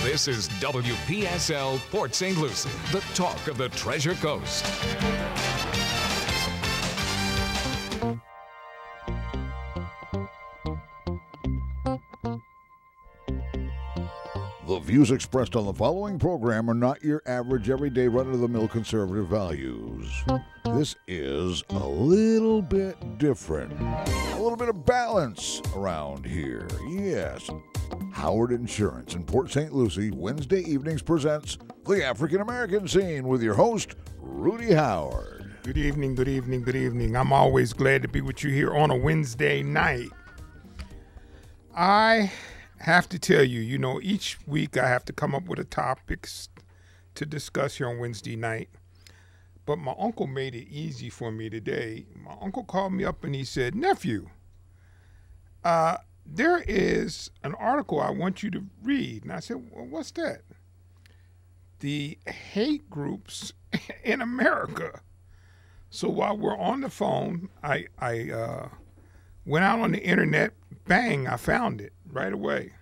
This is WPSL Port St. Lucie, the talk of the Treasure Coast. The views expressed on the following program are not your average, everyday, run-of-the-mill conservative values. This is a little bit different. A little bit of balance around here. Yes. Howard Insurance in Port St. Lucie, Wednesday evenings presents The African American Scene with your host, Rudy Howard. Good evening, good evening, good evening. I'm always glad to be with you here on a Wednesday night. I have to tell you, each week I have to come up with a topics to discuss here on Wednesday night. But my uncle made it easy for me today. My uncle called me up and he said, "Nephew, there is an article I want you to read." And I said, "Well, what's that?" The hate groups in America. So while we're on the phone, I went out on the internet. Bang, I found it right away.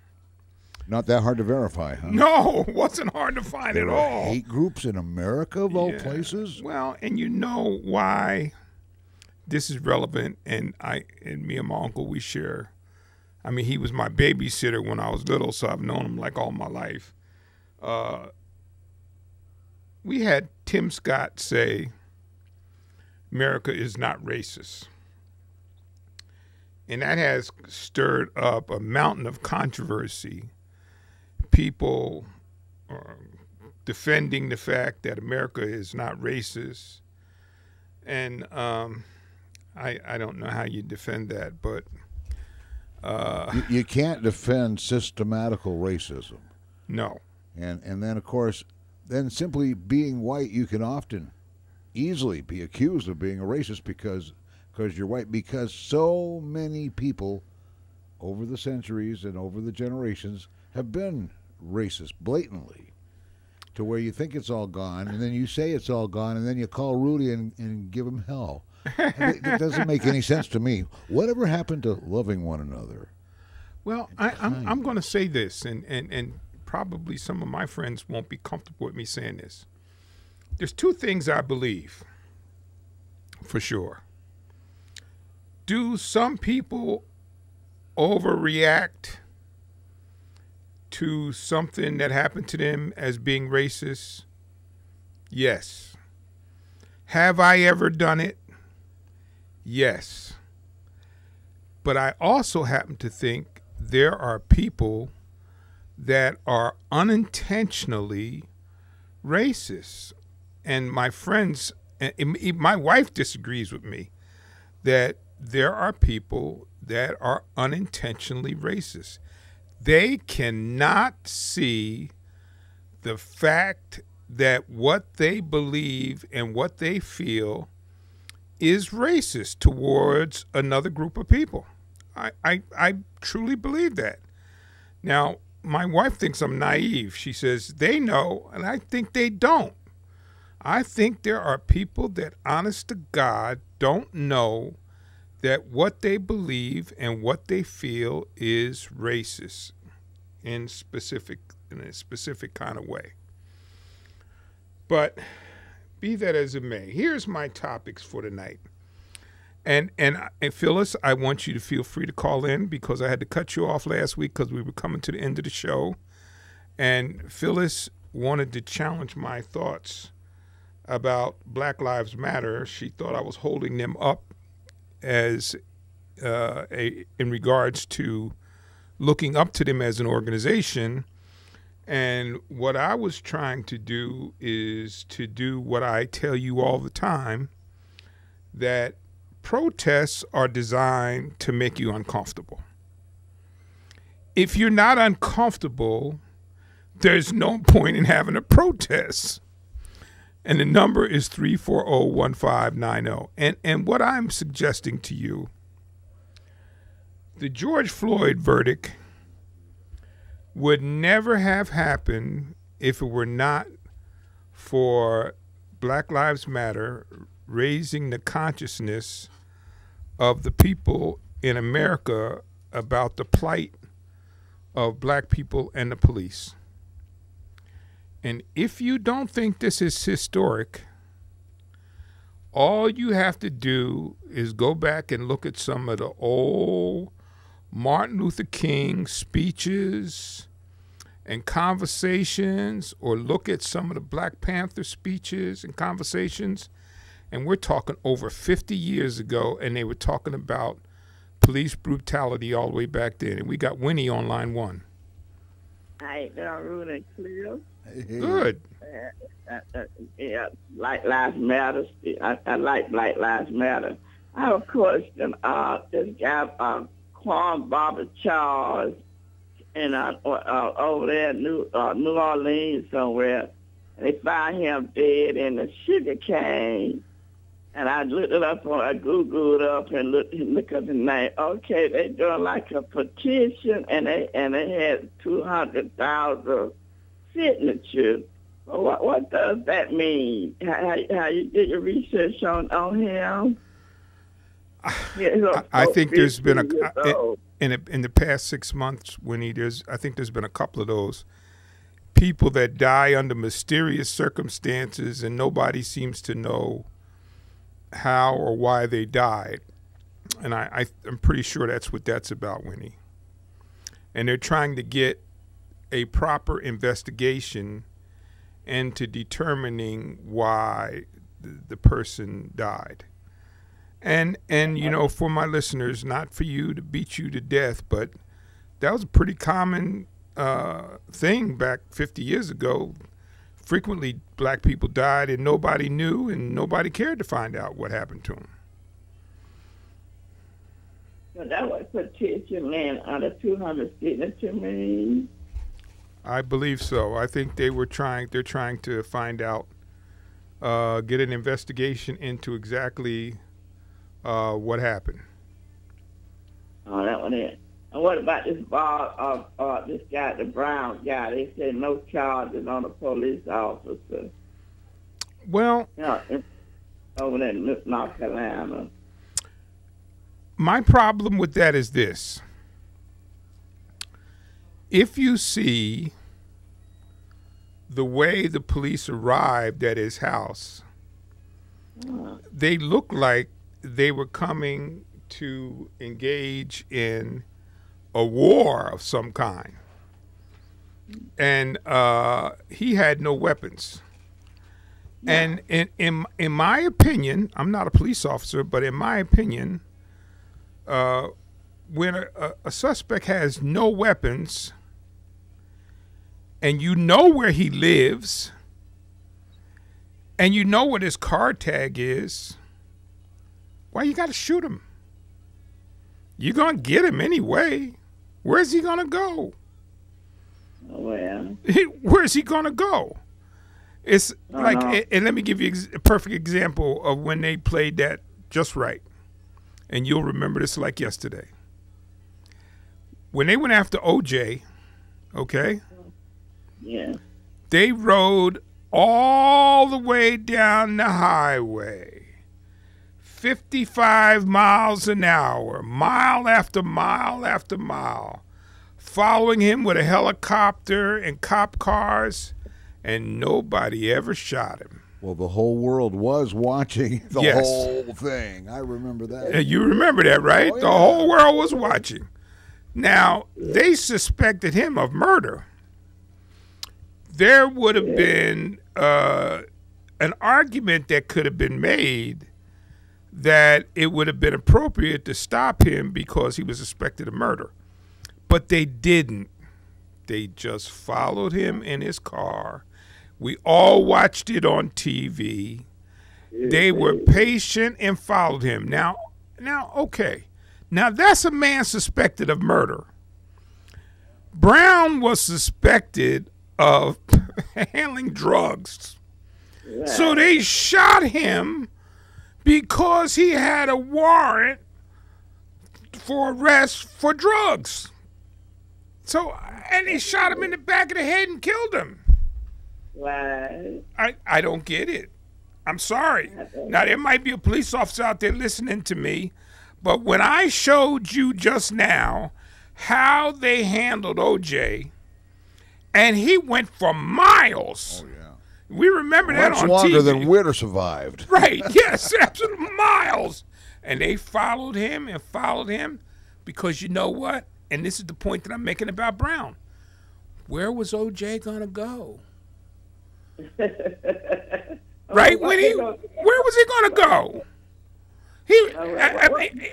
Not that hard to verify, huh? No, it wasn't hard to find There at are all. hate groups in America, of all places? Well, and you know why this is relevant, and me and my uncle, we share. I mean, he was my babysitter when I was little, so I've known him like all my life. We had Tim Scott say, "America is not racist." And that has stirred up a mountain of controversy. People are defending the fact that America is not racist. And I don't know how you defend that, but... You can't defend systematical racism. No. And then, of course, then simply being white, you can often easily be accused of being a racist because you're white, because so many people over the centuries and over the generations have been racist blatantly, to where you think it's all gone, and then you say it's all gone, and then you call Rudy and give him hell. It doesn't make any sense to me. Whatever happened to loving one another? Well, I'm going to say this, and probably some of my friends won't be comfortable with me saying this. There's two things I believe for sure. Do some people overreact to something that happened to them as being racist? Yes. Have I ever done it? Yes. But I also happen to think there are people that are unintentionally racist. And my friends, my wife disagrees with me, that there are people that are unintentionally racist. They cannot see the fact that what they believe and what they feel is racist towards another group of people. I truly believe that. Now, my wife thinks I'm naive. She says they know, and I think they don't. I think there are people that, honest to God, don't know that what they believe and what they feel is racist in a specific kind of way. But be that as it may, here's my topics for tonight. And Phyllis, I want you to feel free to call in, because I had to cut you off last week because we were coming to the end of the show. And Phyllis wanted to challenge my thoughts about Black Lives Matter. She thought I was holding them up as in regards to looking up to them as an organization. And what I was trying to do is to do what I tell you all the time, that protests are designed to make you uncomfortable. If you're not uncomfortable, there's no point in having a protest. And the number is 340-1590. And what I'm suggesting to you, the George Floyd verdict would never have happened if it were not for Black Lives Matter raising the consciousness of the people in America about the plight of black people and the police. And if you don't think this is historic, all you have to do is go back and look at some of the old Martin Luther King speeches and conversations, or look at some of the Black Panther speeches and conversations. And we're talking over 50 years ago, and they were talking about police brutality all the way back then. And we got Winnie on line one. Hi, Rudy Cleo. Good. Yeah, Black Lives Matter. I like Black Lives Matter. I have a question. This guy, Quan Bobby Charles, and over there in New Orleans somewhere, and they found him dead in the sugar cane. And I looked it up I Googled up and look up the name. Okay, they doing like a petition, and they had 200,000 signatures. Well, what does that mean? How you did your research on him? I think there's been in the past 6 months, Winnie. I think there's been a couple of those people that die under mysterious circumstances, and nobody seems to know how or why they died. And I'm pretty sure that's what that's about, Winnie. And they're trying to get a proper investigation into determining why the person died. And you know, for my listeners, not for you to beat you to death, but that was a pretty common thing back 50 years ago. Frequently, black people died and nobody knew, and nobody cared to find out what happened to them. So that was petition, man, out of 200 signature mean? I believe so. I think they're trying to find out, get an investigation into exactly what happened. Oh, that one is. And what about this this guy, the Brown guy? They said no charges on the police officer. Well, over there in North Carolina. My problem with that is this. If you see the way the police arrived at his house, they looked like they were coming to engage in a war of some kind. And he had no weapons. Yeah. And in my opinion, I'm not a police officer, but in my opinion, when a suspect has no weapons and you know where he lives and you know what his car tag is, why you got to shoot him? You're going to get him anyway. Where's he going to go? Well, where's he going to go? It's like, and let me give you a perfect example of when they played that just right. And you'll remember this like yesterday. When they went after OJ, okay? Yeah. They rode all the way down the highway, 55 miles an hour, mile after mile after mile, following him with a helicopter and cop cars, and nobody ever shot him. Well, the whole world was watching the Yes. whole thing. I remember that. You remember that, right? Oh, yeah. The whole world was watching. Now, they suspected him of murder. There would have been an argument that could have been made that it would have been appropriate to stop him because he was suspected of murder. But they didn't. They just followed him in his car. We all watched it on TV. They were patient and followed him. Now, okay. Now, that's a man suspected of murder. Brown was suspected of handling drugs. right. So they shot him because he had a warrant for arrest for drugs. So, and they shot him in the back of the head and killed him. Right. I don't get it. I'm sorry. Now, there might be a police officer out there listening to me, but when I showed you just now how they handled OJ And he went for miles. Oh, yeah. We remember that Much on longer TV. than Witter survived. Right, yes, absolutely, miles. And they followed him and followed him because you know what? And this is the point that I'm making about Brown. Where was O.J. going to go? Right? Where was he going to go?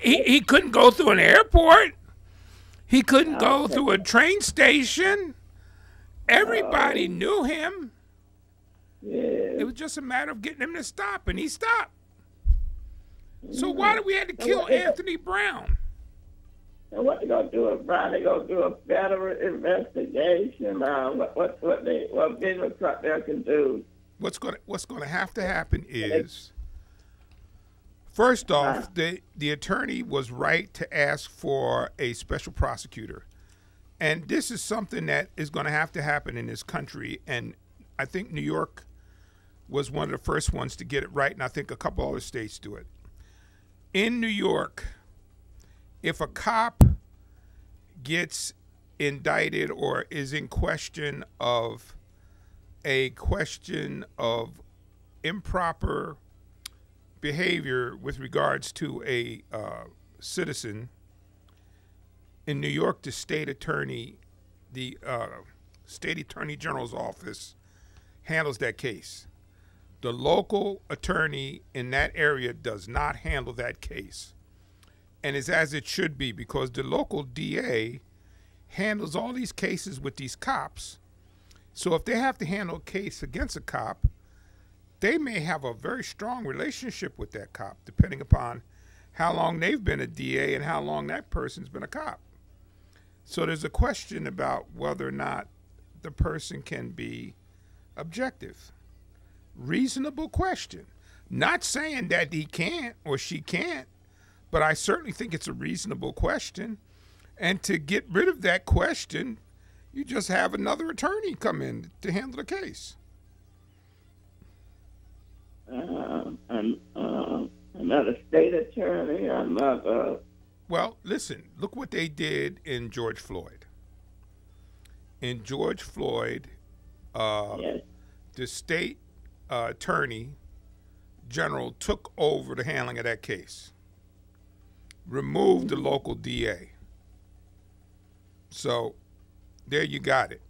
He couldn't go through an airport. He couldn't go through a train station. Everybody knew him. It was just a matter of getting him to stop, and he stopped. So why did we have to kill Anthony Brown? And what they gonna do with Brown? They gonna do a federal investigation? What Democrat there can do? What's gonna have to happen is, first off, the attorney was right to ask for a special prosecutor, and this is something that is going to have to happen in this country. And I think New York was one of the first ones to get it right, and I think a couple other states do it. In New York, if a cop gets indicted or is in question of improper behavior with regards to a citizen, in New York, the state attorney general's office handles that case. The local attorney in that area does not handle that case. And it's as it should be, because the local DA handles all these cases with these cops. So if they have to handle a case against a cop, they may have a very strong relationship with that cop, depending upon how long they've been a DA and how long that person's been a cop. So there's a question about whether or not the person can be objective. Reasonable question. Not saying that he can't or she can't, but I certainly think it's a reasonable question. And to get rid of that question, you just have another attorney come in to handle the case. Another state attorney, another. Well, listen, look what they did in George Floyd. In George Floyd, Yes. the state attorney general took over the handling of that case, removed the local DA. So there you got it.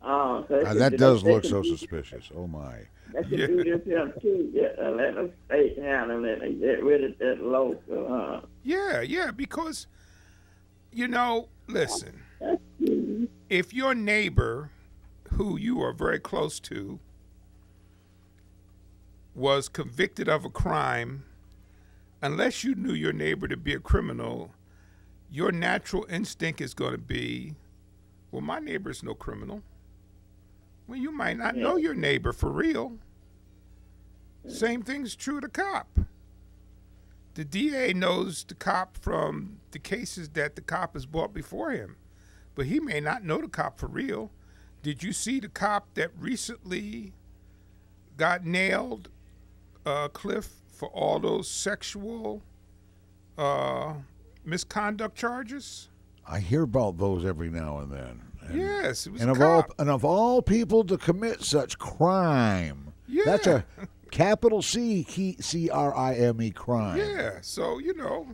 Oh, so That does look so suspicious. Oh, my. They should do this here too. Let the state handle it and get rid of that local. Yeah, because, listen, if your neighbor, who you are very close to, was convicted of a crime, unless you knew your neighbor to be a criminal, your natural instinct is going to be, well, my neighbor's no criminal. Well, you might not know your neighbor for real. Same thing's true of the cop. The DA knows the cop from the cases that the cop has brought before him, but he may not know the cop for real. Did you see the cop that recently got nailed, Cliff, for all those sexual misconduct charges? I hear about those every now and then. Yes, it was and a cop. of all people to commit such crime, Yeah. that's a capital C-R-I-M-E crime. Yeah, so,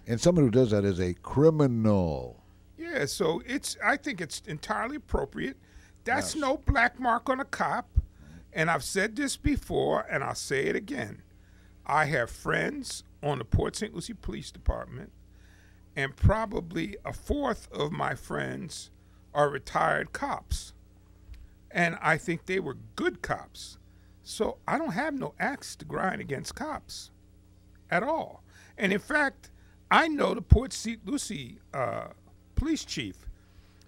And someone who does that is a criminal. Yeah, so I think it's entirely appropriate. That's Yes. no black mark on a cop. And I've said this before, and I'll say it again. I have friends on the Port St. Lucie Police Department, and probably a fourth of my friends are retired cops. And I think they were good cops. So I don't have no axe to grind against cops at all. And in fact, I know the Port St. Lucie police chief,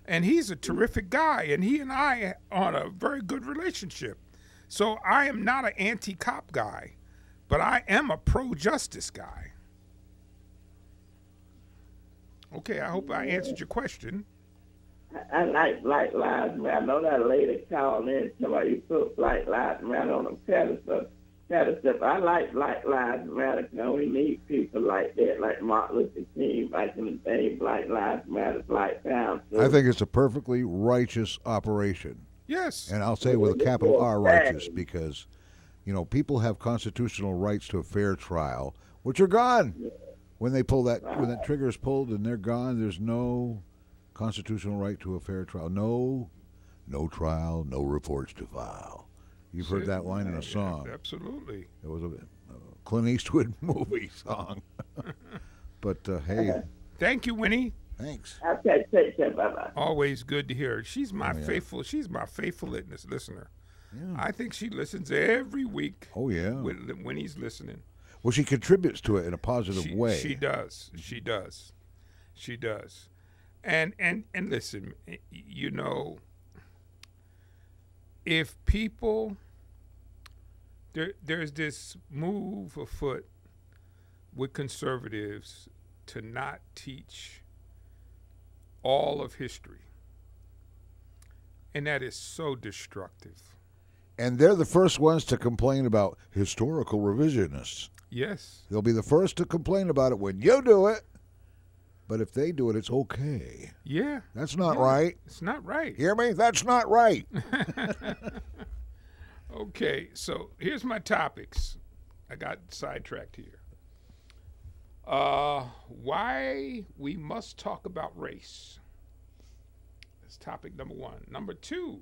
and he's a terrific guy, and he and I are on a very good relationship. So I am not an anti-cop guy, but I am a pro-justice guy. Okay, I hope I answered your question. I like Black Lives Matter. I know that lady called in somebody you put Black Lives Matter on a pedestal. kind of stuff. I like Black Lives Matter. You know, we need people like that, like Martin Luther King back in the day. Black Lives Matter, Black Pound. I think it's a perfectly righteous operation. Yes. And I'll say it with a capital R, righteous, because, you know, people have constitutional rights to a fair trial, which are gone. When they pull that, when that trigger is pulled and they're gone, there's no constitutional right to a fair trial. No trial, no reports to file. You've heard that line in a song. Absolutely. It was a Clint Eastwood movie song. But, hey. Thank you, Winnie. Thanks. Okay, take care. Bye-bye. Always good to hear her. She's my faithful listener. Yeah. I think she listens every week. Oh, yeah. When he's listening. Well, she contributes to it in a positive way. She does. She does. She does. And listen, you know, if people, there's this move afoot with conservatives to not teach all of history. And that is so destructive. And they're the first ones to complain about historical revisionists. Yes. They'll be the first to complain about it when you do it. But if they do it, it's okay. Yeah. That's not right. It's not right. Hear me? That's not right. Okay, so here's my topics. I got sidetracked here. Why we must talk about race. That's topic number 1. Number 2,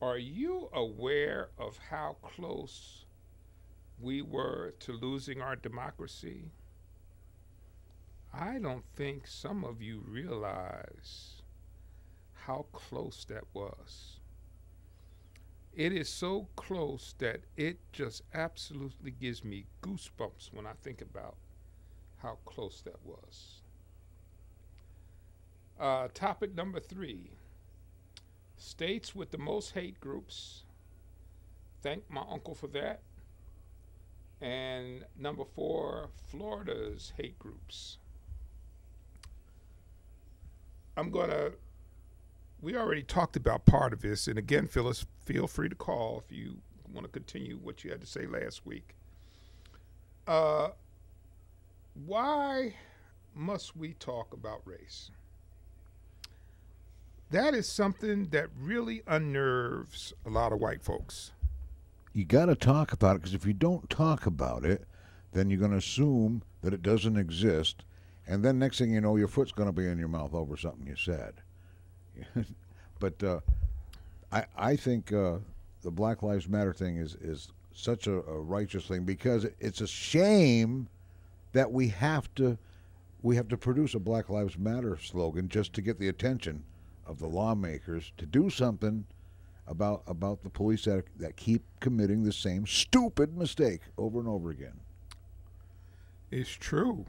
are you aware of how close we were to losing our democracy? I don't think some of you realize how close that was. It is so close that it just absolutely gives me goosebumps when I think about how close that was. Topic number 3, states with the most hate groups. Thank my uncle for that. And number 4, Florida's hate groups. We already talked about part of this, and again, Phyllis, feel free to call if you want to continue what you had to say last week. Why must we talk about race? That is something that really unnerves a lot of white folks. You got to talk about it, because if you don't talk about it, then you're going to assume that it doesn't exist, and then next thing you know, your foot's going to be in your mouth over something you said. But I think the Black Lives Matter thing is such a righteous thing, because it's a shame that we have to produce a Black Lives Matter slogan just to get the attention of the lawmakers to do something about the police that keep committing the same stupid mistake over and over again. It's true.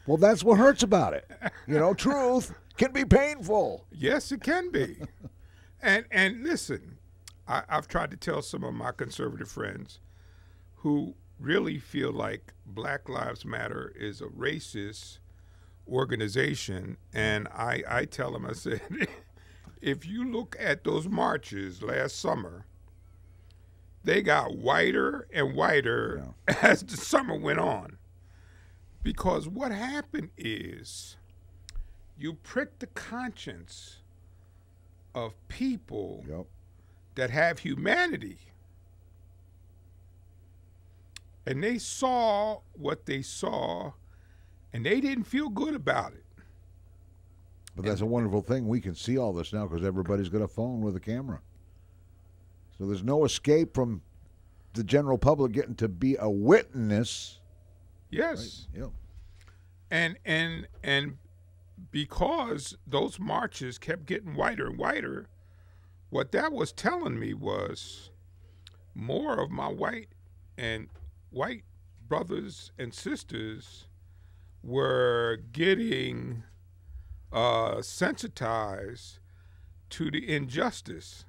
Well, that's what hurts about it. You know, truth can be painful. Yes, it can be. And listen, I've tried to tell some of my conservative friends who really feel like Black Lives Matter is a racist organization, and I tell them, I said, if you look at those marches last summer, they got whiter and whiter as the summer went on. Because what happened is you prick the conscience of people that have humanity. And they saw what they saw, and they didn't feel good about it. But that's a wonderful thing. We can see all this now because everybody's got a phone with a camera. So there's no escape from the general public getting to be a witness. Yes. Right? Yep. And because those marches kept getting whiter and whiter, what that was telling me was more of my white brothers and sisters were getting sensitized to the injustice.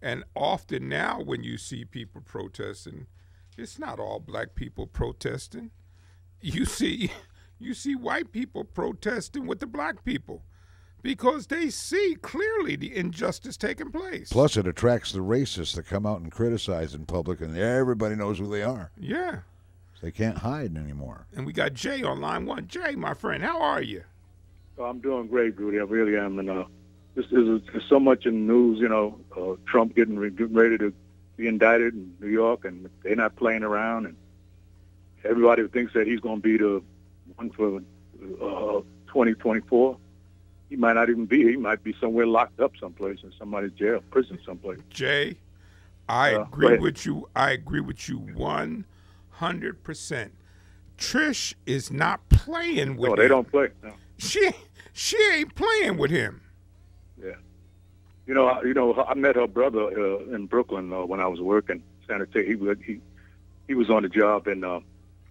And often now when you see people protesting, it's not all black people protesting. You see white people protesting with the black people Because they see clearly the injustice taking place. Plus, it attracts the racists that come out and criticize in public, and everybody knows who they are. Yeah. So they can't hide anymore. And we got Jay on line one. Jay, my friend, how are you? Oh, I'm doing great, Rudy. I really am. And there's so much in the news, Trump getting ready to be indicted in New York, and they're not playing around. And everybody thinks that he's going to be the one for 2024. He might not even be. He might be somewhere locked up someplace in somebody's jail, prison someplace. Jay, I agree with you. I agree with you 100%. Trish is not playing with him. No, they don't play. No. She ain't playing with him. Yeah. I met her brother in Brooklyn when I was working sanitation. He was on the job, and I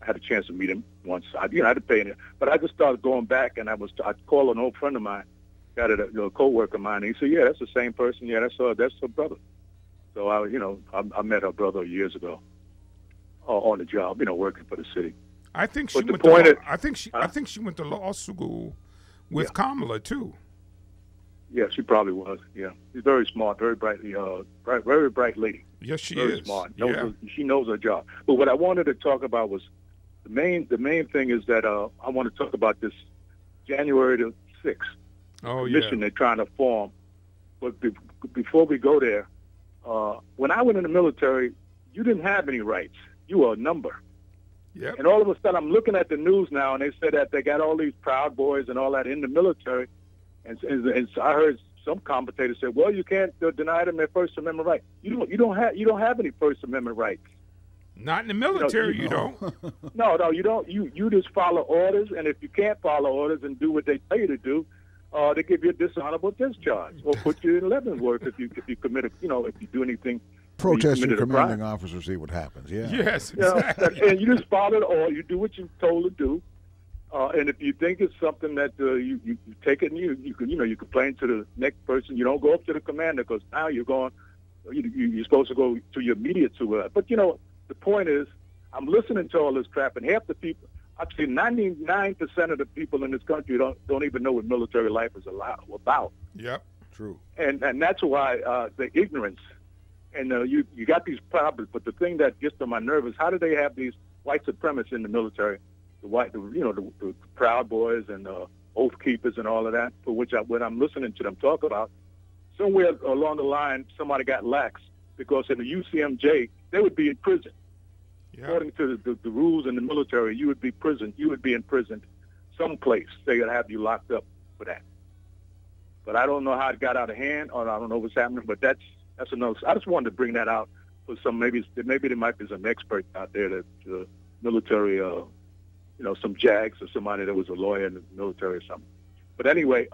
had a chance to meet him once. I had to pay him, but I just started going back, and I'd call an old friend of mine, got a co-worker of mine, and he said, "Yeah, that's the same person. Yeah, that's her brother." So I met her brother years ago on the job, working for the city. I think she went she went to law school with Kamala too. Yeah, she probably was. Yeah, she's very smart, very bright, very bright lady. Yes, she very is. Smart. Yeah. She knows her job. But what I wanted to talk about was the main thing is that I want to talk about this January the 6th mission they're trying to form. But before we go there, when I went in the military, you didn't have any rights. You were a number. Yep. And all of a sudden, I'm looking at the news now, and they said that they got all these Proud Boys and all that in the military. And I heard some commentators say, "Well, you can't deny them their First Amendment rights. You don't have any First Amendment rights. Not in the military, you don't. No, you don't. You just follow orders, and if you can't follow orders and do what they tell you to do, they give you a dishonorable discharge or put you in Leavenworth if you commit if you do anything." Protest your commanding officer, see what happens. Yeah. Yes, exactly. And you just follow it, or you do what you're told to do. And if you think it's something that you take it and you complain to the next person. You don't go up to the commander because now you're supposed to go to your immediate supervisor. But the point is, I'm listening to all this crap, and half the people, I'd say 99% of the people in this country don't even know what military life is about. Yep, true. And that's why the ignorance. And you got these problems, but the thing that gets on my nerve is how do they have these white supremacists in the military, the Proud Boys and Oath Keepers and all of that, for which when I'm listening to them talk about, somewhere along the line somebody got lax because in the UCMJ they would be in prison. Yeah. According to the rules in the military, you would be in prison someplace. They would have you locked up for that. But I don't know how it got out of hand, or I don't know what's happening. But that's another. I just wanted to bring that out for some. Maybe there might be some experts out there that military, some JAGs or somebody that was a lawyer in the military or something. But anyway,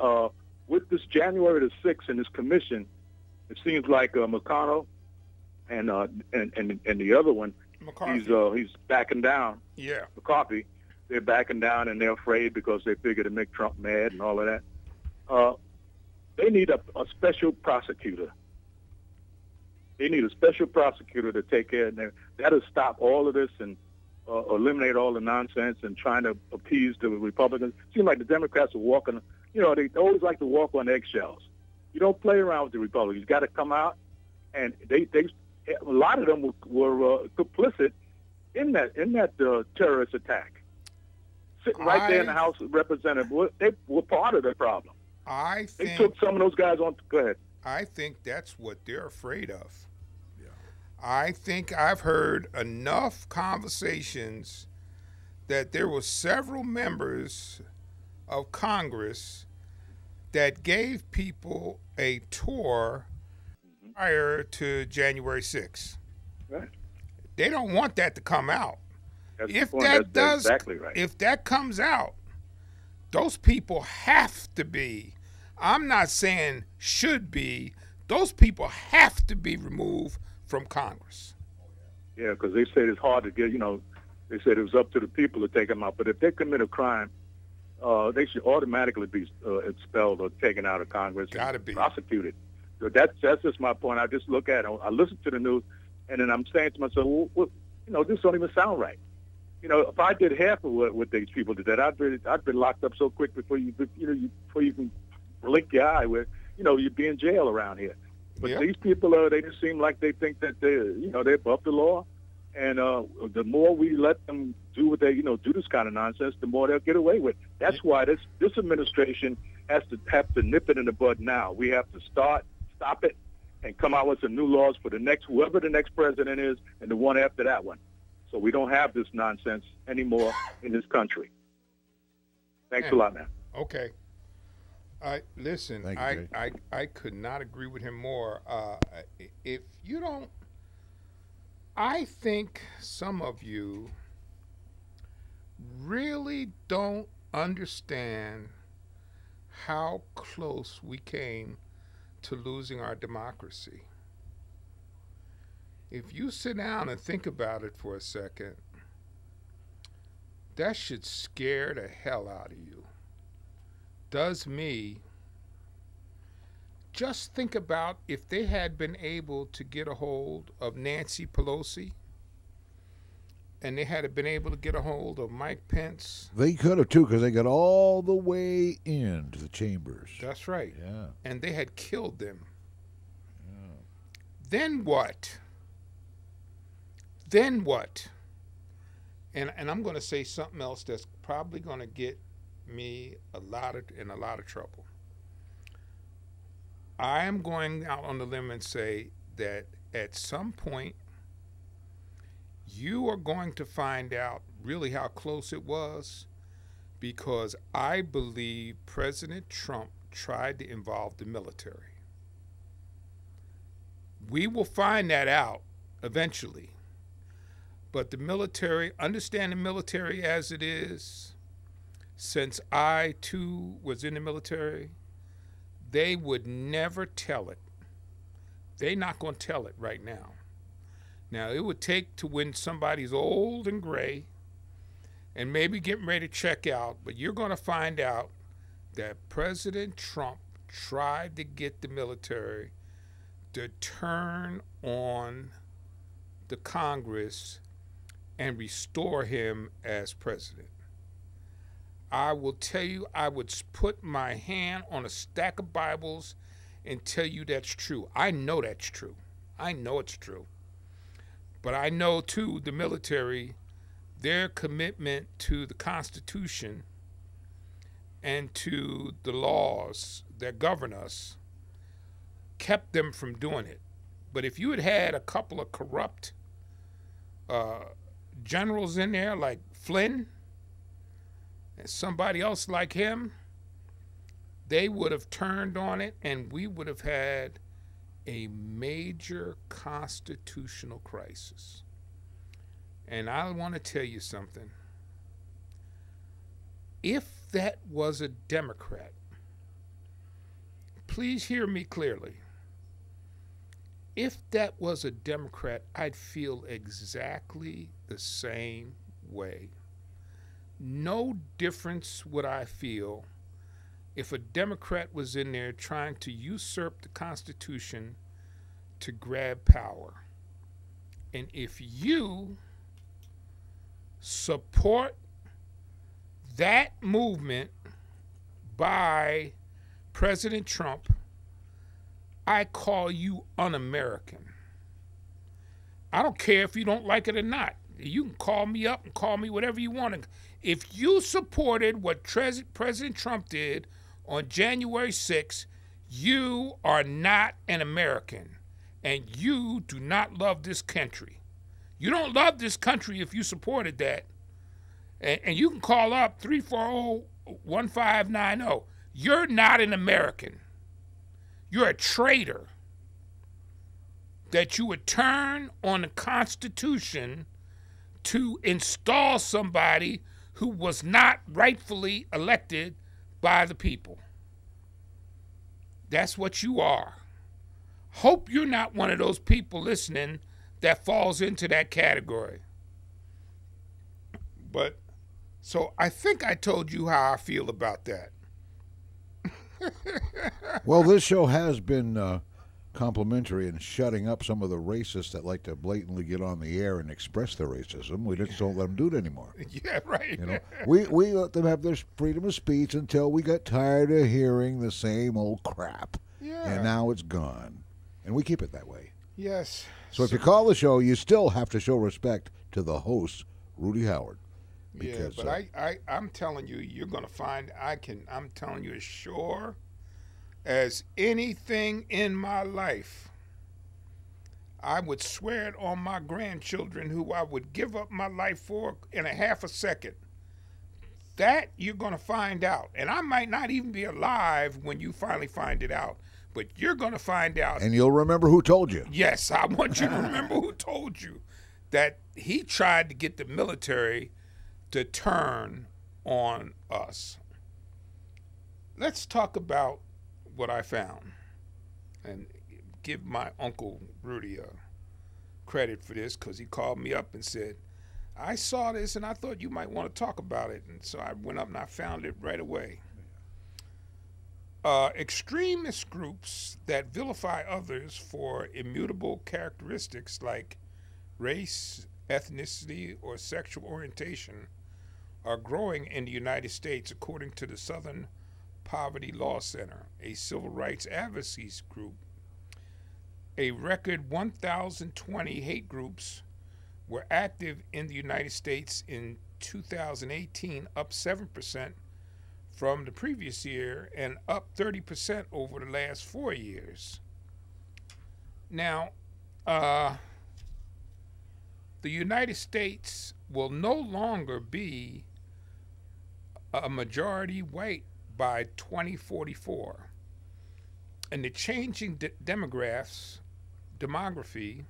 with this January the 6th and this commission, it seems like McConnell and the other one, he's backing down. Yeah, McCarthy, they're backing down and they're afraid because they figure to make Trump mad and all of that. They need a special prosecutor. They need a special prosecutor to take care of them. That'll stop all of this and eliminate all the nonsense and trying to appease the Republicans. It seems like the Democrats are walking, they always like to walk on eggshells. You don't play around with the Republicans. You got to come out, and they a lot of them were complicit in that terrorist attack. Sitting right there in the House of Representatives, they were part of the problem. They took some of those guys on. Go ahead. I think that's what they're afraid of. Yeah. I think I've heard enough conversations that there were several members of Congress that gave people a tour prior to January 6th. Right. They don't want that to come out. That's exactly right. If that comes out, those people have to be, I'm not saying should be, those people have to be removed from Congress. Yeah, because they said it's hard to get, they said it was up to the people to take them out. But if they commit a crime, they should automatically be expelled or taken out of Congress and prosecuted. So that's just my point. I just look at it. I listen to the news, and then I'm saying to myself, this don't even sound right. If I did half of what these people did, I'd been locked up so quick before you can blink your eye with, you'd be in jail around here. But these people, they just seem like they think that they're above the law. And the more we let them do what they, do this kind of nonsense, the more they'll get away with. That's why this administration has to nip it in the bud now. We have to stop it, and come out with some new laws for whoever the next president is, and the one after that one. So we don't have this nonsense anymore in this country. Thanks a lot, man. Okay. Listen, I could not agree with him more. If you don't, I think some of you really don't understand how close we came to losing our democracy. If you sit down and think about it for a second, that should scare the hell out of you. Does me. Just think about if they had been able to get a hold of Nancy Pelosi and they had been able to get a hold of Mike Pence. They could have, too, because they got all the way into the chambers. That's right. Yeah. And they had killed them. Yeah. Then what? Then what? And I'm going to say something else that's probably going to get me in a lot of trouble. I am going out on the limb and say that at some point you are going to find out really how close it was, because I believe President Trump tried to involve the military. We will find that out eventually. But the military, understand the military as it is, since I too was in the military, they would never tell it. They're not going to tell it right now. Now, it would take to when somebody's old and gray and maybe getting ready to check out, but you're going to find out that President Trump tried to get the military to turn on the Congress and restore him as president. I will tell you, I would put my hand on a stack of Bibles and tell you that's true. I know that's true. I know it's true. But I know, too, the military, their commitment to the Constitution and to the laws that govern us kept them from doing it. But if you had had a couple of corrupt generals in there like Flynn and somebody else like him, they would have turned on it and we would have had a major constitutional crisis. And I want to tell you something. If that was a Democrat, please hear me clearly. If that was a Democrat, I'd feel exactly the same way. No difference would I feel if a Democrat was in there trying to usurp the Constitution to grab power. And if you support that movement by President Trump, I call you un-American. I don't care if you don't like it or not. You can call me up and call me whatever you want. If you supported what President Trump did on January 6th, you are not an American, and you do not love this country. You don't love this country if you supported that. And you can call up 340-1590. You're not an American. You're a traitor. That you would turn on the Constitution to install somebody who was not rightfully elected by the people. That's what you are. Hope you're not one of those people listening that falls into that category. But, so I think I told you how I feel about that. Well, this show has been complimentary and shutting up some of the racists that like to blatantly get on the air and express their racism. We just don't let them do it anymore. Yeah, right. You know, we let them have their freedom of speech until we got tired of hearing the same old crap. Yeah. And now it's gone. And we keep it that way. Yes. So if you call the show, you still have to show respect to the host, Rudy Howard. Because, yeah, but I'm telling you, you're going to find, I'm telling you, as sure as anything in my life, I would swear it on my grandchildren who I would give up my life for in a half a second. That you're going to find out. And I might not even be alive when you finally find it out, but you're going to find out. And you'll remember who told you. Yes, I want you to remember who told you that he tried to get the military to turn on us. Let's talk about what I found and give my Uncle Rudy credit for this, because he called me up and said, I saw this and I thought you might want to talk about it. And so I went up and I found it right away. Extremist groups that vilify others for immutable characteristics like race, ethnicity, or sexual orientation are growing in the United States, according to the Southern Poverty Law Center, a civil rights advocacy group. A record 1,020 hate groups were active in the United States in 2018, up 7% from the previous year and up 30% over the last 4 years. Now, the United States will no longer be a majority white by 2044. And the changing demography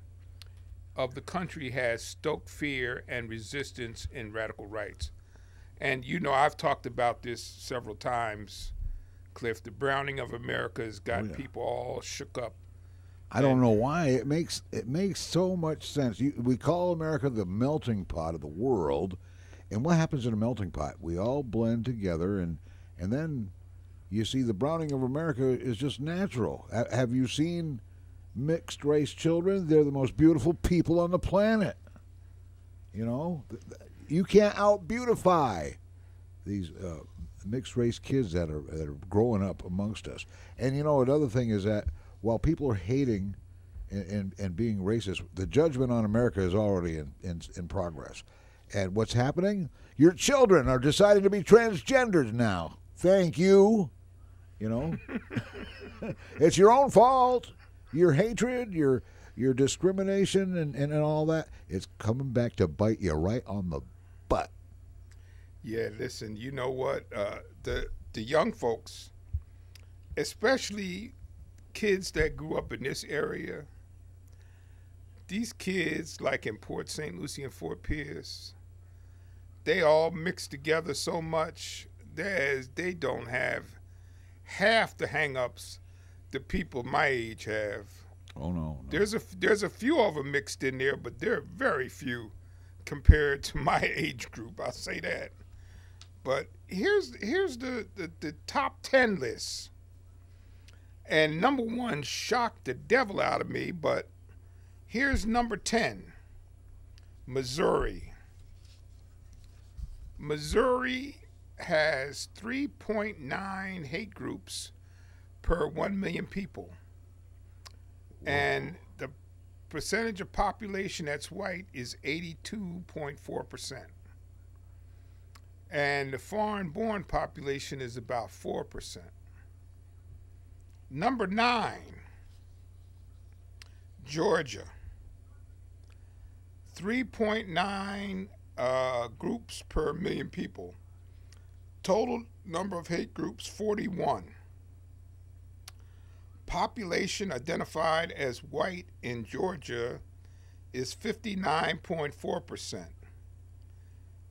of the country has stoked fear and resistance in radical rights. And you know, I've talked about this several times, Cliff. The browning of America has got people all shook up. I don't know why. It makes so much sense. We call America the melting pot of the world, and what happens in a melting pot? We all blend together, and then you see the browning of America is just natural. Have you seen mixed race children? They're the most beautiful people on the planet. You know, you can't out-beautify these mixed race kids that are growing up amongst us. And you know, another thing is that while people are hating and being racist, the judgment on America is already in progress. And what's happening? Your children are deciding to be transgenders now. Thank you. You know, it's your own fault. Your hatred, your discrimination, and all that, it's coming back to bite you right on the butt. Yeah, listen, you know what? The young folks, especially kids that grew up in this area, these kids, like in Port St. Lucie and Fort Pierce, they all mixed together so much that they don't have half the hang-ups the people my age have. Oh no. There's a few of them mixed in there, but there are very few compared to my age group. I'll say that. But here's the top 10 list. And number 1 shocked the devil out of me, but here's number 10. Missouri. Missouri has 3.9 hate groups per 1 million people. And the percentage of population that's white is 82.4%. And the foreign-born population is about 4%. Number 9, Georgia. 3.9 groups per million people. Total number of hate groups, 41. Population identified as white in Georgia is 59.4%.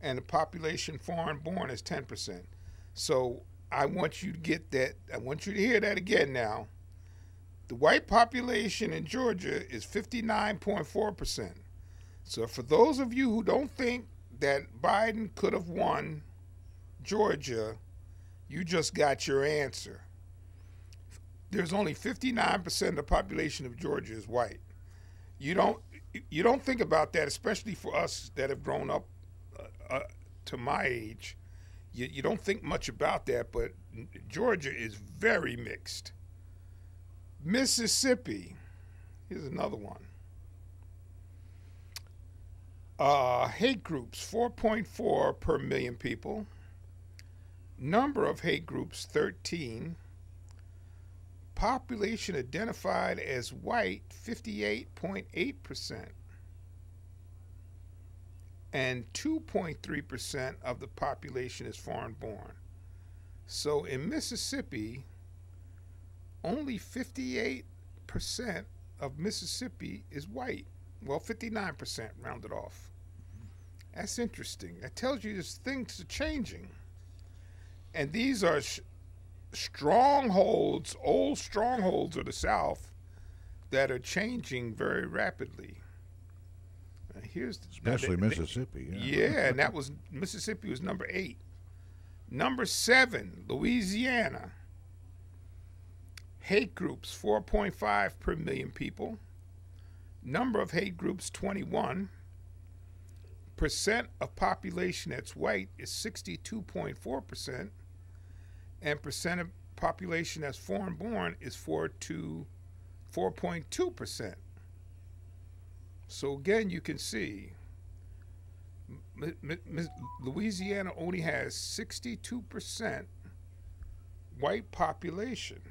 And the population foreign-born is 10%. So I want you to get that. I want you to hear that again now. The white population in Georgia is 59.4%. So for those of you who don't think that Biden could have won Georgia, you just got your answer. there's only 59% of the population of Georgia is white. You don't think about that, especially for us that have grown up to my age. You don't think much about that, but Georgia is very mixed. Mississippi, here's another one. Hate groups, 4.4 per million people. Number of hate groups, 13. Population identified as white, 58.8%. And 2.3% of the population is foreign born. So in Mississippi, only 58% of Mississippi is white. Well, 59% rounded off. That's interesting. That tells you this things are changing. And these are strongholds, old strongholds of the South that are changing very rapidly. Especially Mississippi. Yeah, and that was Mississippi was number 8. Number 7, Louisiana. Hate groups, 4.5 per million people. Number of hate groups, 21. Percent of population that's white is 62.4%. And percent of population that's foreign born is 4.2%. So again, you can see Louisiana only has 62% white population.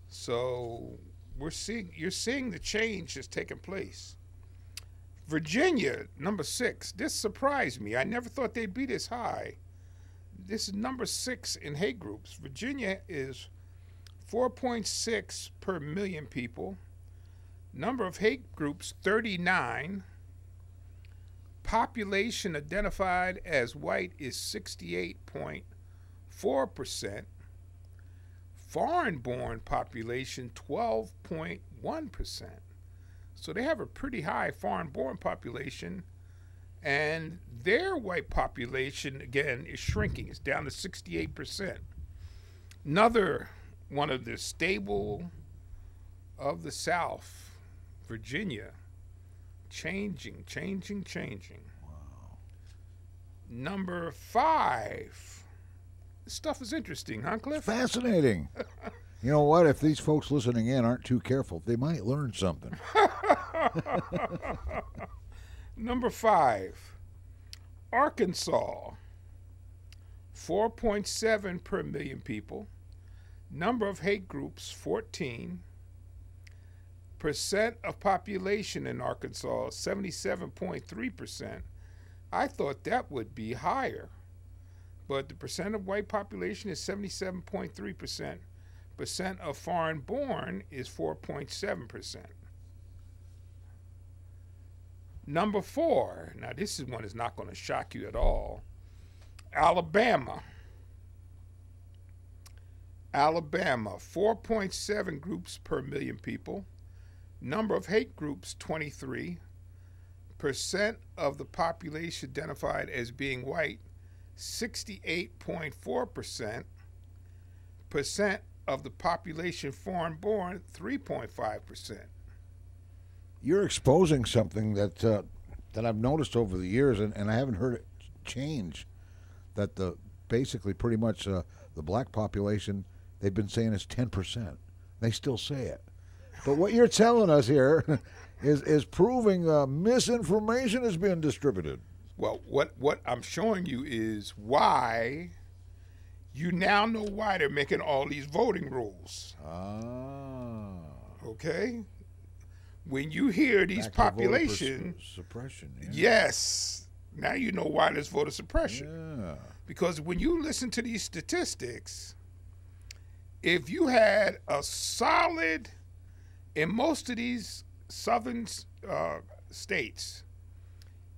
So you're seeing the change that's taking place. Virginia, number 6. This surprised me. I never thought they'd be this high. This is number 6 in hate groups. Virginia is 4.6 per million people. Number of hate groups, 39. Population identified as white is 68.4%. Foreign-born population, 12.1%. So they have a pretty high foreign-born population, and their white population, again, is shrinking. It's down to 68%. Another one of the stable of the South, Virginia, changing. Wow. Number 5. This stuff is interesting, huh, Cliff? Fascinating. You know what? If these folks listening in aren't too careful, they might learn something. Number 5, Arkansas, 4.7 per million people. Number of hate groups, 14. Percent of population in Arkansas, 77.3%. I thought that would be higher, but the percent of white population is 77.3%. Percent of foreign born is 4.7%. Number 4, now this is one that's not going to shock you at all. Alabama, 4.7 groups per million people. Number of hate groups, 23. Percent of the population identified as being white, 68.4%. Percent of the population foreign born, 3.5%. You're exposing something that I've noticed over the years, and I haven't heard it change. That basically pretty much the black population, they've been saying it's 10%. They still say it. But what you're telling us here is proving misinformation is being distributed. Well, what I'm showing you is why you now know why they're making all these voting rules. Ah. Okay? When you hear these population suppression, yeah. Yes, now you know why there's voter suppression. Yeah. Because when you listen to these statistics, if you had a solid, in most of these southern states,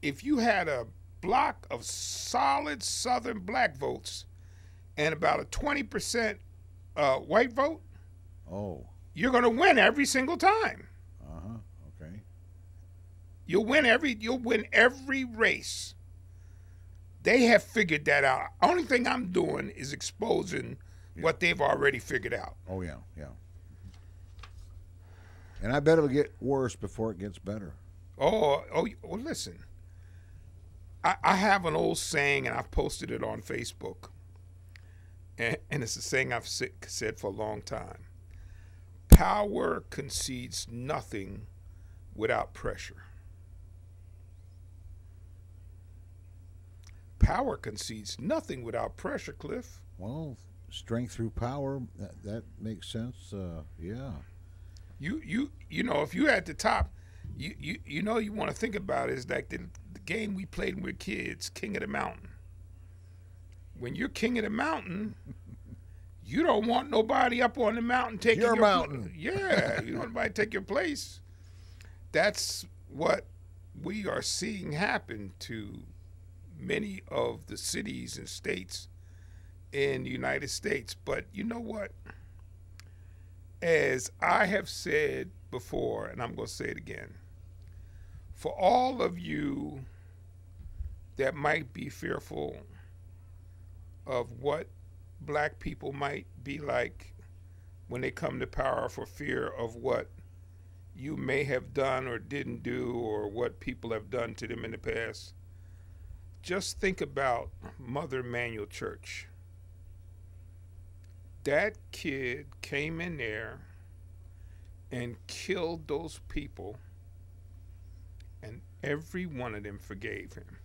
if you had a block of solid southern black votes and about a 20% white vote, you're going to win every single time. Okay. You'll win every race. They have figured that out. Only thing I'm doing is exposing what they've already figured out. Oh, yeah. And I bet it'll get worse before it gets better. Oh, well, listen. I have an old saying, and I've posted it on Facebook. And it's a saying I've said for a long time. Power concedes nothing without pressure. Power concedes nothing without pressure, Cliff. Well, strength through power, that makes sense. Yeah. You know, if you're at the top, you know you want to think about it is like the game we played when we were kids, King of the Mountain. When you're king of the mountain, you don't want nobody up on the mountain taking your mountain. Yeah, you don't want nobody take your place. That's what we are seeing happen to many of the cities and states in the United States. But you know what? As I have said before, and I'm going to say it again, for all of you that might be fearful of what black people might be like when they come to power, for fear of what you may have done or didn't do, or what people have done to them in the past, just think about Mother Emanuel Church. That kid came in there and killed those people, and every one of them forgave him.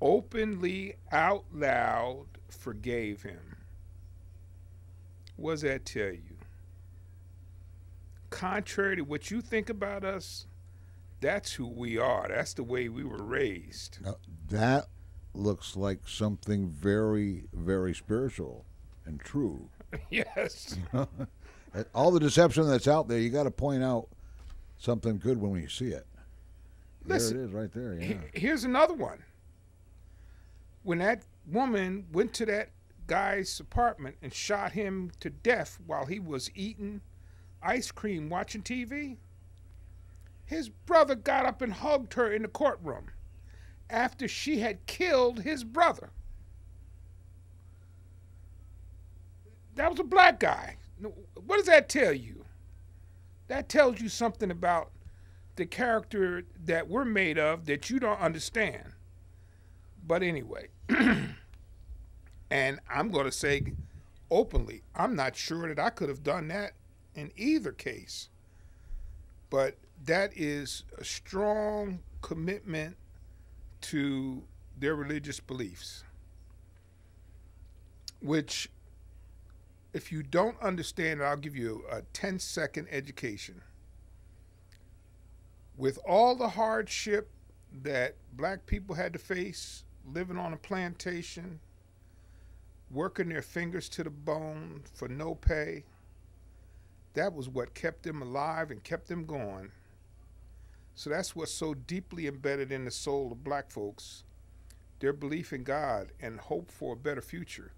Openly, out loud, forgave him. What does that tell you? Contrary to what you think about us, that's who we are. That's the way we were raised. Now, that looks like something very, very spiritual and true. Yes. All the deception that's out there, you got to point out something good when you see it. Listen, there it is right there, yeah. Here's another one. When that woman went to that guy's apartment and shot him to death while he was eating ice cream watching TV, his brother got up and hugged her in the courtroom after she had killed his brother. That was a black guy. What does that tell you? That tells you something about the character that we're made of that you don't understand. But anyway, and I'm going to say openly, I'm not sure that I could have done that in either case. But that is a strong commitment to their religious beliefs, which, if you don't understand it, I'll give you a 10-second education. With all the hardship that black people had to face, living on a plantation, working their fingers to the bone for no pay, that was what kept them alive and kept them going. So that's what's so deeply embedded in the soul of black folks, their belief in God and hope for a better future.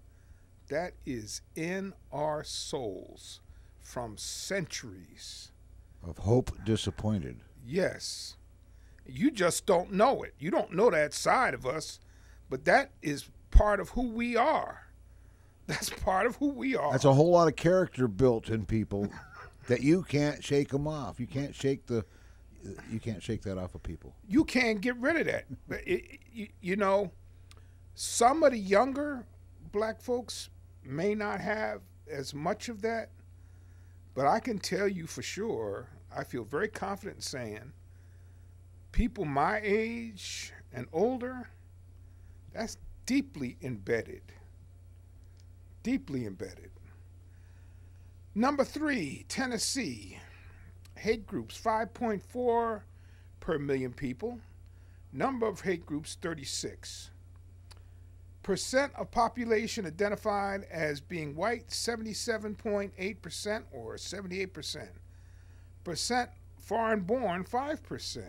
That is in our souls from centuries. Of hope disappointed. Yes. You just don't know it. You don't know that side of us, but that is part of who we are. That's part of who we are. That's a whole lot of character built in people that you can't shake them off. You can't shake that off of people. You can't get rid of that. But you know, some of the younger black folks may not have as much of that, but I can tell you for sure, I feel very confident in saying, people my age and older, that's deeply embedded. Deeply embedded. Number 3, Tennessee. Hate groups, 5.4 per million people. Number of hate groups, 36. Percent of population identified as being white, 77.8% or 78%. Percent foreign born, 5%.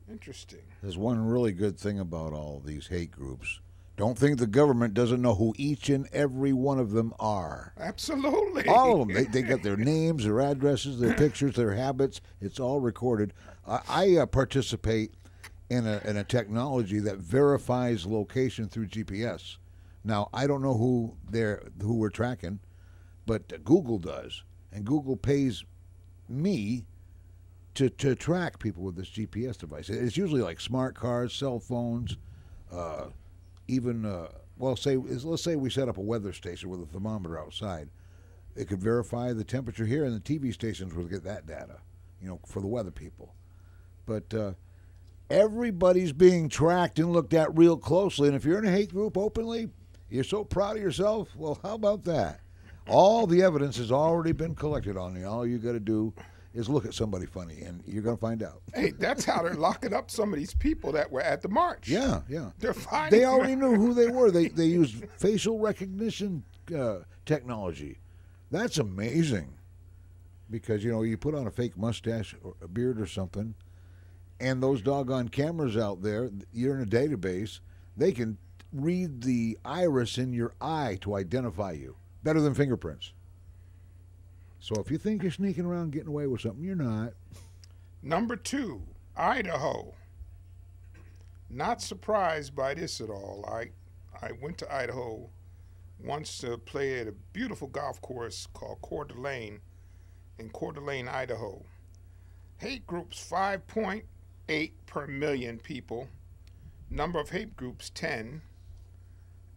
Interesting. There's one really good thing about all these hate groups. Don't think the government doesn't know who each and every one of them are. Absolutely. All of them. They got their names, their addresses, their pictures, their habits. It's all recorded. I participate in a technology that verifies location through GPS. Now, I don't know who we're tracking, but Google does, and Google pays me to track people with this GPS device. It's usually like smart cars, cell phones, even let's say we set up a weather station with a thermometer outside. It could verify the temperature here, and the TV stations will get that data, for the weather people. But everybody's being tracked and looked at real closely, and if you're in a hate group openly, you're so proud of yourself. Well, how about that? All the evidence has already been collected on you. All you got to do is look at somebody funny, and you're going to find out. Hey, that's how they're locking up some of these people that were at the march. Yeah. They're finding. They already knew who they were. They used facial recognition technology. That's amazing, because you put on a fake mustache or a beard or something, and those doggone cameras out there, you're in a database. They can read the iris in your eye to identify you better than fingerprints. So if you think you're sneaking around getting away with something, you're not. Number 2, Idaho. Not surprised by this at all. I went to Idaho once to play at a beautiful golf course called Coeur d'Alene in Coeur d'Alene, Idaho. Hate groups 5.8 per million people. Number of hate groups 10.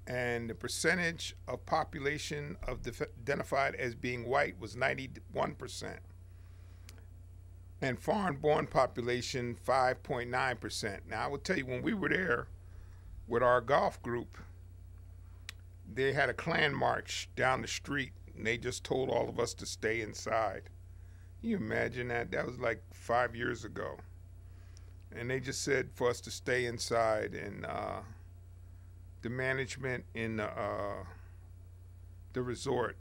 And the percentage of population identified as being white was 91%. And foreign-born population 5.9%. Now, I will tell you, when we were there with our golf group, they had a Klan march down the street, and they just told all of us to stay inside. Can you imagine that? That was like 5 years ago. And they just said for us to stay inside, and the management in the resort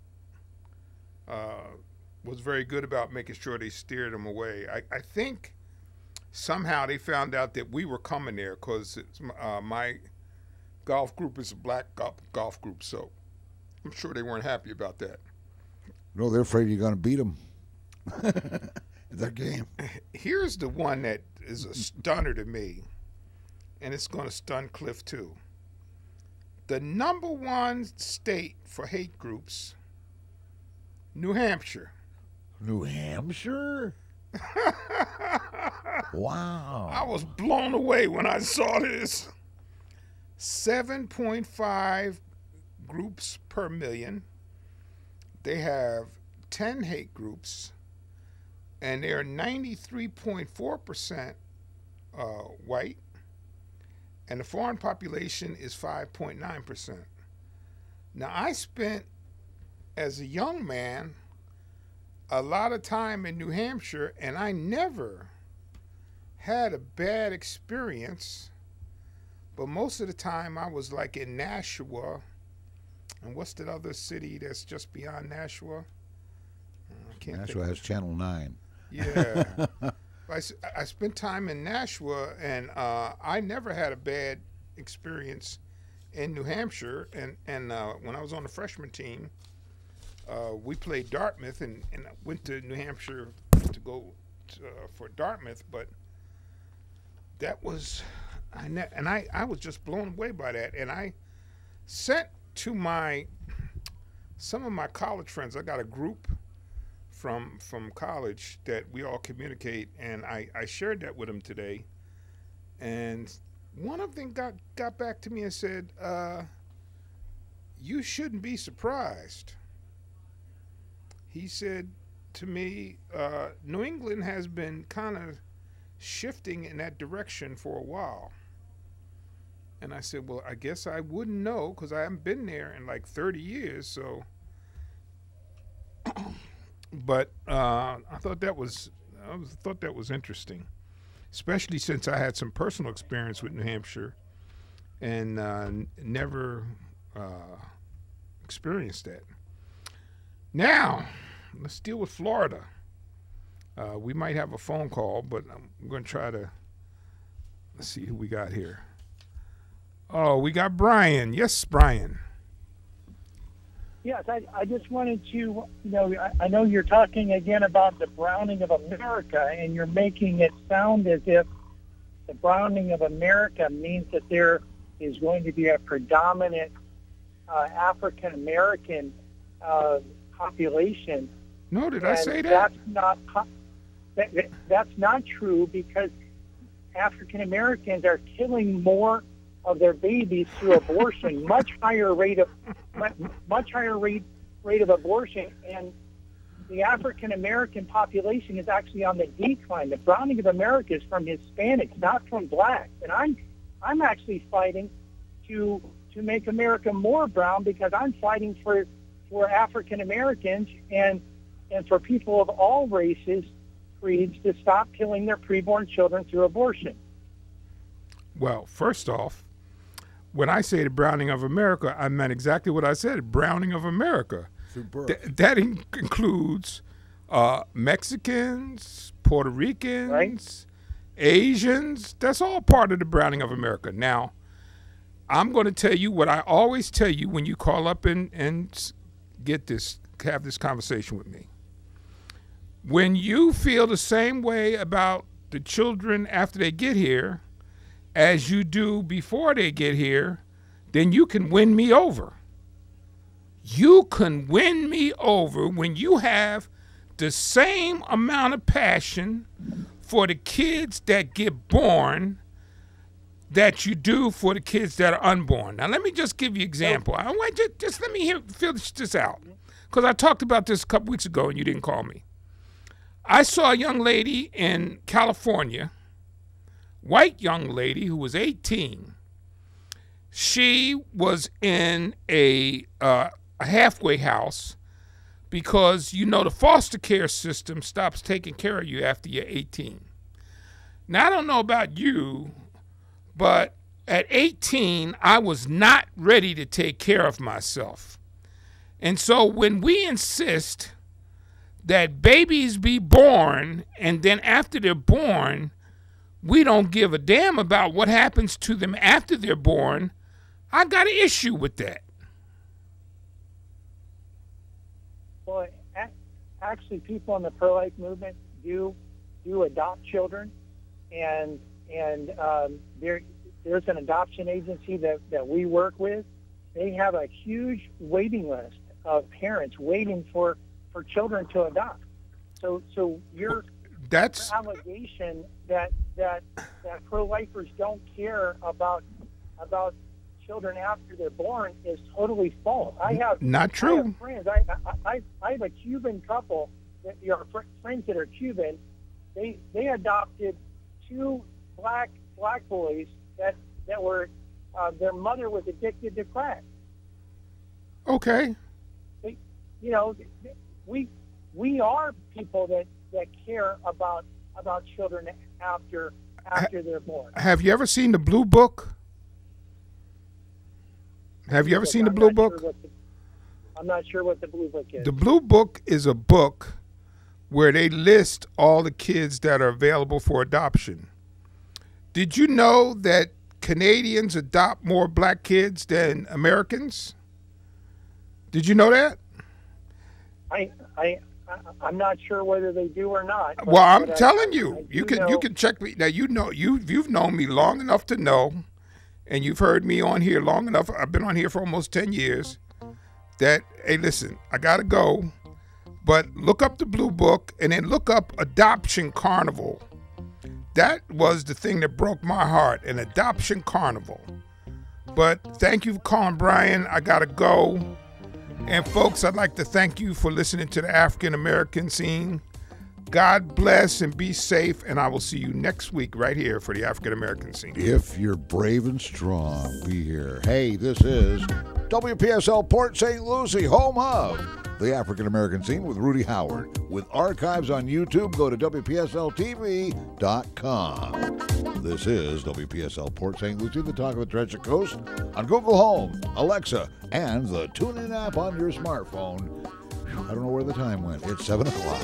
was very good about making sure they steered them away. I think somehow they found out that we were coming there, because my golf group is a black golf group, so I'm sure they weren't happy about that. No, they're afraid you're going to beat them. It's their game. Here's the one that is a stunner to me, and it's going to stun Cliff too. The number 1 state for hate groups, New Hampshire. New Hampshire? Wow. I was blown away when I saw this. 7.5 groups per million. They have 10 hate groups, and they're 93.4% white. And the foreign population is 5.9%. Now, I spent, as a young man, a lot of time in New Hampshire, and I never had a bad experience. But most of the time, I was like in Nashua. And what's that other city that's just beyond Nashua? Nashua has Channel 9. Yeah. I spent time in Nashua, and I never had a bad experience in New Hampshire. And when I was on the freshman team, we played Dartmouth, and I went to New Hampshire to go for Dartmouth. But that was, I was just blown away by that. And I sent to some of my college friends. I got a group from college that we all communicate, and I shared that with them today. And one of them got back to me and said, you shouldn't be surprised. He said to me, New England has been kind of shifting in that direction for a while. And I said, well, I guess I wouldn't know, because I haven't been there in like 30 years, so... But I thought that was interesting, especially since I had some personal experience with New Hampshire, and never experienced that. Now, let's deal with Florida. We might have a phone call, but I'm going to try to. Let's see who we got here. Oh, we got Brian. Yes, Brian. Yes, I just wanted to, I know you're talking again about the browning of America, and you're making it sound as if the browning of America means that there is going to be a predominant African American population. No, did I say that? That's not true, because African Americans are killing more of their babies through abortion, much higher rate of abortion, and the African American population is actually on the decline. The browning of America is from Hispanics, not from blacks, and I'm actually fighting to make America more brown, because I'm fighting for African Americans and for people of all races, creeds, to stop killing their preborn children through abortion. Well, first off, when I say the browning of America, I meant exactly what I said, browning of America. That includes Mexicans, Puerto Ricans, right? Asians. That's all part of the browning of America. Now, I'm going to tell you what I always tell you when you call up and have this conversation with me. When you feel the same way about the children after they get here as you do before they get here, then you can win me over. You can win me over when you have the same amount of passion for the kids that get born that you do for the kids that are unborn. Now, let me just give you an example. I want just let me feel this out, because I talked about this a couple weeks ago and you didn't call me. I saw a young lady in California, white young lady who was 18. She was in a halfway house because, the foster care system stops taking care of you after you're 18. Now, I don't know about you, but at 18, I was not ready to take care of myself. And so when we insist that babies be born, and then after they're born, we don't give a damn about what happens to them after they're born, I got an issue with that. Well, actually, people in the pro-life movement do adopt children, and there's an adoption agency that we work with. They have a huge waiting list of parents waiting for children to adopt. So your allegation that pro-lifers don't care about children after they're born is totally false. Not true. I have friends. I have a Cuban couple that are friends that are Cuban. They adopted two black boys that were their mother was addicted to crack. Okay. We are people that care about children after they're born. Have you ever seen the Blue Book? Have you ever seen the Blue Book? I'm not sure what the Blue Book is. The Blue Book is a book where they list all the kids that are available for adoption. Did you know that Canadians adopt more black kids than Americans? Did you know that? I'm not sure whether they do or not. Well, I'm telling you, you can check me. Now, you've known me long enough to know, and you've heard me on here long enough. I've been on here for almost 10 years. That, hey, listen, I gotta go, but look up the Blue Book and then look up Adoption Carnival. That was the thing that broke my heart, an adoption carnival. But thank you for calling, Brian. I gotta go. And folks, I'd like to thank you for listening to the African American Scene. God bless and be safe, and I will see you next week right here for the African American Scene. If you're brave and strong, be here. Hey, this is WPSL Port St. Lucie, home of the African American Scene with Rudy Howard. With archives on YouTube, go to WPSLTV.com. This is WPSL Port St. Lucie, the talk of the Treasure Coast, on Google Home, Alexa, and the TuneIn app on your smartphone. I don't know where the time went. It's 7 o'clock.